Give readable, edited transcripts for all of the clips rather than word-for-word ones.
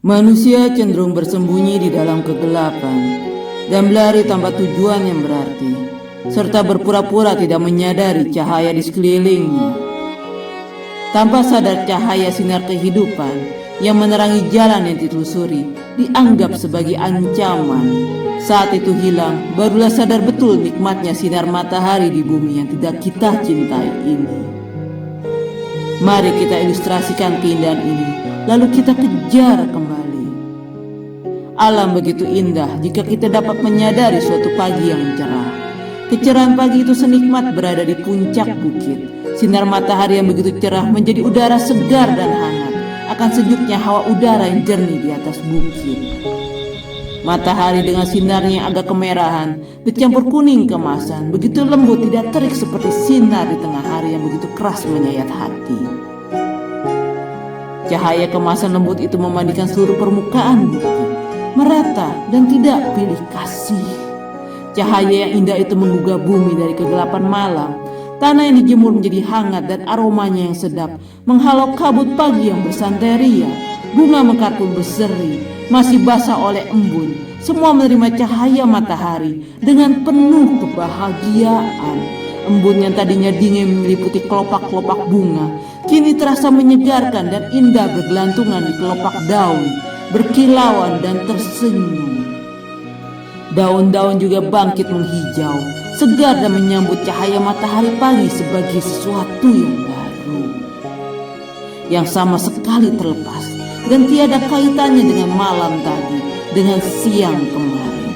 Manusia cenderung bersembunyi di dalam kegelapan dan berlari tanpa tujuan yang berarti, serta berpura-pura tidak menyadari cahaya di sekelilingnya. Tanpa sadar, cahaya sinar kehidupan yang menerangi jalan yang ditelusuri dianggap sebagai ancaman. Saat itu hilang, barulah sadar betul nikmatnya sinar matahari di bumi yang tidak kita cintai ini. Mari kita ilustrasikan keindahan ini, lalu kita kejar kembali. Alam begitu indah jika kita dapat menyadari suatu pagi yang cerah. Kecerahan pagi itu senikmat berada di puncak bukit. Sinar matahari yang begitu cerah menjadi udara segar dan hangat akan sejuknya hawa udara yang jernih di atas bukit. Matahari dengan sinarnya yang agak kemerahan bercampur kuning keemasan, begitu lembut tidak terik seperti sinar di tengah hari yang begitu keras menyayat hati. Cahaya kemasan lembut itu memandikan seluruh permukaan bukit, merata dan tidak pilih kasih. Cahaya yang indah itu menggugah bumi dari kegelapan malam. Tanah yang dijemur menjadi hangat dan aromanya yang sedap menghalau kabut pagi yang bersantai ria. Bunga mekar pun berseri, masih basah oleh embun. Semua menerima cahaya matahari dengan penuh kebahagiaan. Embun yang tadinya dingin meliputi kelopak-kelopak bunga kini terasa menyegarkan dan indah bergelantungan di kelopak daun, berkilauan dan tersenyum. Daun-daun juga bangkit menghijau, segar dan menyambut cahaya matahari pagi sebagai sesuatu yang baru, yang sama sekali terlepas dan tiada kaitannya dengan malam tadi, dengan siang kemarin.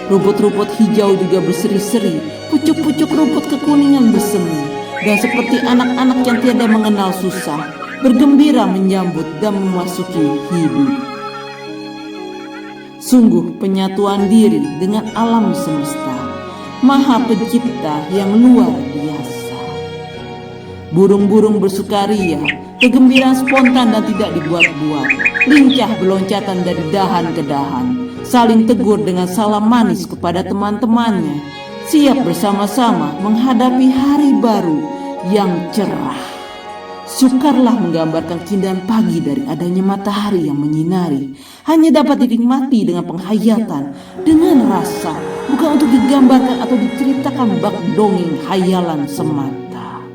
Rumput-rumput hijau juga berseri-seri, pucuk-pucuk rumput kekuningan bersemi, dan seperti anak-anak yang tiada mengenal susah, bergembira menyambut dan memasuki hidup. Sungguh penyatuan diri dengan alam semesta, Maha Pencipta yang luar biasa. Burung-burung bersukaria, kegembiraan spontan dan tidak dibuat-buat, lincah berloncatan dari dahan ke dahan, saling tegur dengan salam manis kepada teman-temannya, siap bersama-sama menghadapi hari baru yang cerah. Sukarlah menggambarkan keindahan pagi dari adanya matahari yang menyinari, hanya dapat dinikmati dengan penghayatan, dengan rasa, bukan untuk digambarkan atau diceritakan bak dongeng hayalan semata.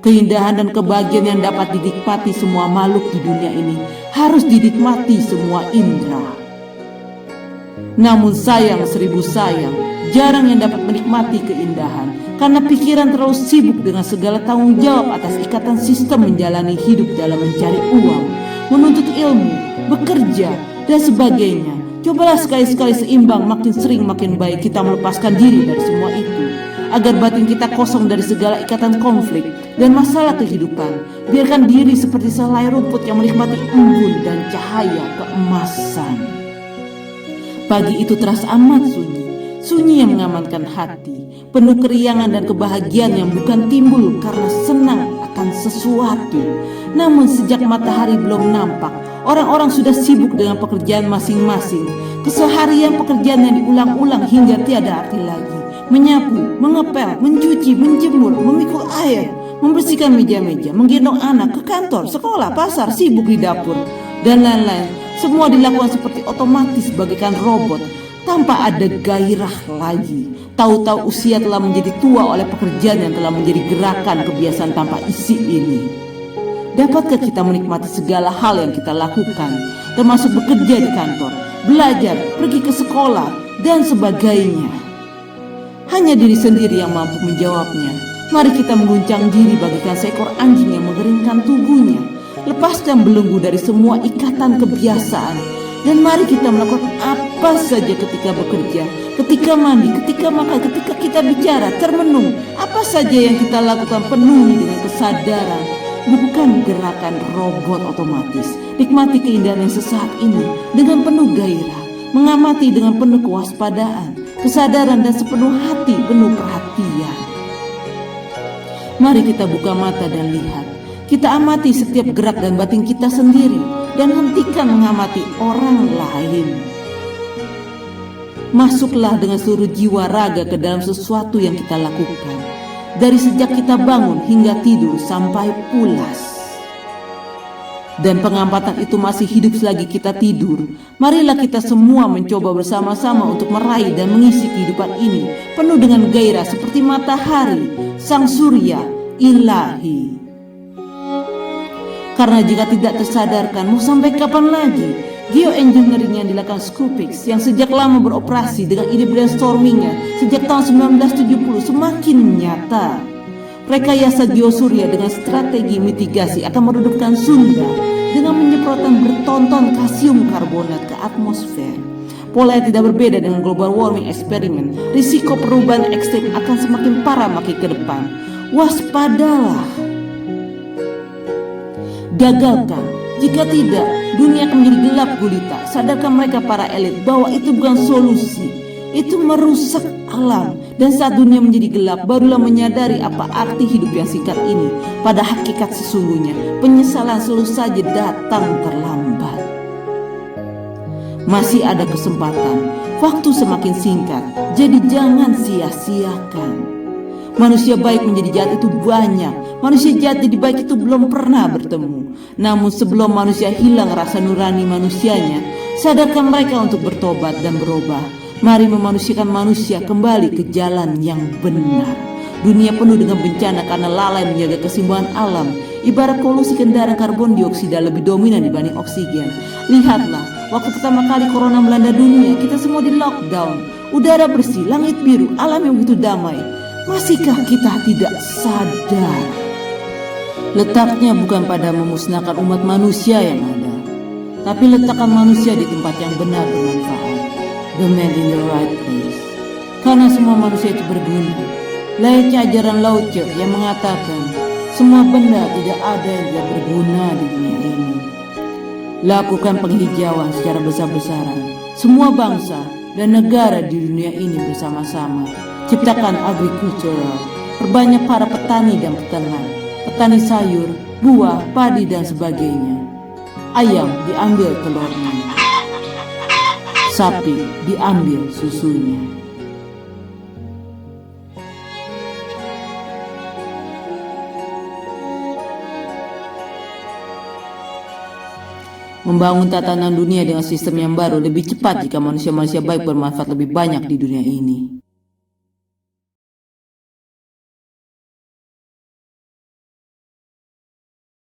Keindahan dan kebahagiaan yang dapat dinikmati semua makhluk di dunia ini harus dinikmati semua indera. Namun sayang seribu sayang, jarang yang dapat menikmati keindahan karena pikiran terlalu sibuk dengan segala tanggung jawab atas ikatan sistem menjalani hidup dalam mencari uang, menuntut ilmu, bekerja, dan sebagainya. Cobalah sekali-sekali seimbang, makin sering makin baik kita melepaskan diri dari semua itu, agar batin kita kosong dari segala ikatan konflik dan masalah kehidupan. Biarkan diri seperti selai rumput yang menikmati embun dan cahaya keemasan. Pagi itu terasa amat sunyi, sunyi yang mengamankan hati, penuh keriangan dan kebahagiaan yang bukan timbul karena senang akan sesuatu. Namun sejak matahari belum nampak, orang-orang sudah sibuk dengan pekerjaan masing-masing. Keseharian pekerjaan yang diulang-ulang hingga tiada arti lagi. Menyapu, mengepel, mencuci, menjemur, memikul air, membersihkan meja-meja, menggendong anak ke kantor, sekolah, pasar, sibuk di dapur, dan lain-lain. Semua dilakukan seperti otomatis bagaikan robot, tanpa ada gairah lagi. Tahu-tahu usia telah menjadi tua oleh pekerjaan yang telah menjadi gerakan kebiasaan tanpa isi ini. Dapatkah kita menikmati segala hal yang kita lakukan, termasuk bekerja di kantor, belajar, pergi ke sekolah, dan sebagainya? Hanya diri sendiri yang mampu menjawabnya. Mari kita mengguncang diri bagaikan seekor anjing yang mengeringkan tubuhnya. Lepaskan belenggu dari semua ikatan kebiasaan, dan mari kita melakukan apa saja ketika bekerja, ketika mandi, ketika makan, ketika kita bicara, termenung. Apa saja yang kita lakukan penuhi dengan kesadaran, bukan gerakan robot otomatis. Nikmati keindahan yang sesaat ini dengan penuh gairah, mengamati dengan penuh kewaspadaan, kesadaran dan sepenuh hati penuh perhatian. Mari kita buka mata dan lihat. Kita amati setiap gerak dan batin kita sendiri, dan hentikan mengamati orang lain. Masuklah dengan seluruh jiwa raga ke dalam sesuatu yang kita lakukan, dari sejak kita bangun hingga tidur sampai pulas. Dan pengamatan itu masih hidup selagi kita tidur. Marilah kita semua mencoba bersama-sama untuk meraih dan mengisi kehidupan ini penuh dengan gairah seperti matahari, sang surya ilahi. Karena jika tidak tersadarkan, mau sampai kapan lagi geoengineering yang dilakukan Scopix yang sejak lama beroperasi dengan ide brainstormingnya sejak tahun 1970 semakin nyata. Rekayasa geosurya dengan strategi mitigasi akan meredupkan Sunda dengan penyemprotan bertonton kalsium karbonat ke atmosfer. Pola yang tidak berbeda dengan global warming eksperimen, risiko perubahan ekstrim akan semakin parah makin ke depan. Waspadalah. Gagalkan. Jika tidak, dunia akan menjadi gelap gulita. Sadarkan mereka para elit bahwa itu bukan solusi. Itu merusak alam. Dan saat dunia menjadi gelap, barulah menyadari apa arti hidup yang singkat ini. Pada hakikat sesungguhnya, penyesalan selalu saja datang terlambat. Masih ada kesempatan. Waktu semakin singkat, jadi jangan sia-siakan. Manusia baik menjadi jahat itu banyak. Manusia jahat jadi baik itu belum pernah bertemu. Namun sebelum manusia hilang rasa nurani manusianya, sadarkan mereka untuk bertobat dan berubah. Mari memanusiakan manusia kembali ke jalan yang benar. Dunia penuh dengan bencana karena lalai menjaga keseimbangan alam. Ibarat polusi kendaraan karbon dioksida lebih dominan dibanding oksigen. Lihatlah, waktu pertama kali corona melanda dunia, kita semua di lockdown. Udara bersih, langit biru, alam yang begitu damai. Masihkah kita tidak sadar? Letaknya bukan pada memusnahkan umat manusia yang ada, tapi letakkan manusia di tempat yang benar bermanfaat. The man in the right place. Karena semua manusia itu berguna. Layaknya ajaran Lao Tzu yang mengatakan semua benda tidak ada yang tidak berguna di dunia ini. Lakukan penghijauan secara besar-besaran. Semua bangsa dan negara di dunia ini bersama-sama. Ciptakan agricultural. Perbanyak para petani dan peternak. Petani sayur, buah, padi dan sebagainya. Ayam diambil telurnya. Sapi diambil susunya. Membangun tatanan dunia dengan sistem yang baru lebih cepat jika manusia-manusia baik bermanfaat lebih banyak di dunia ini.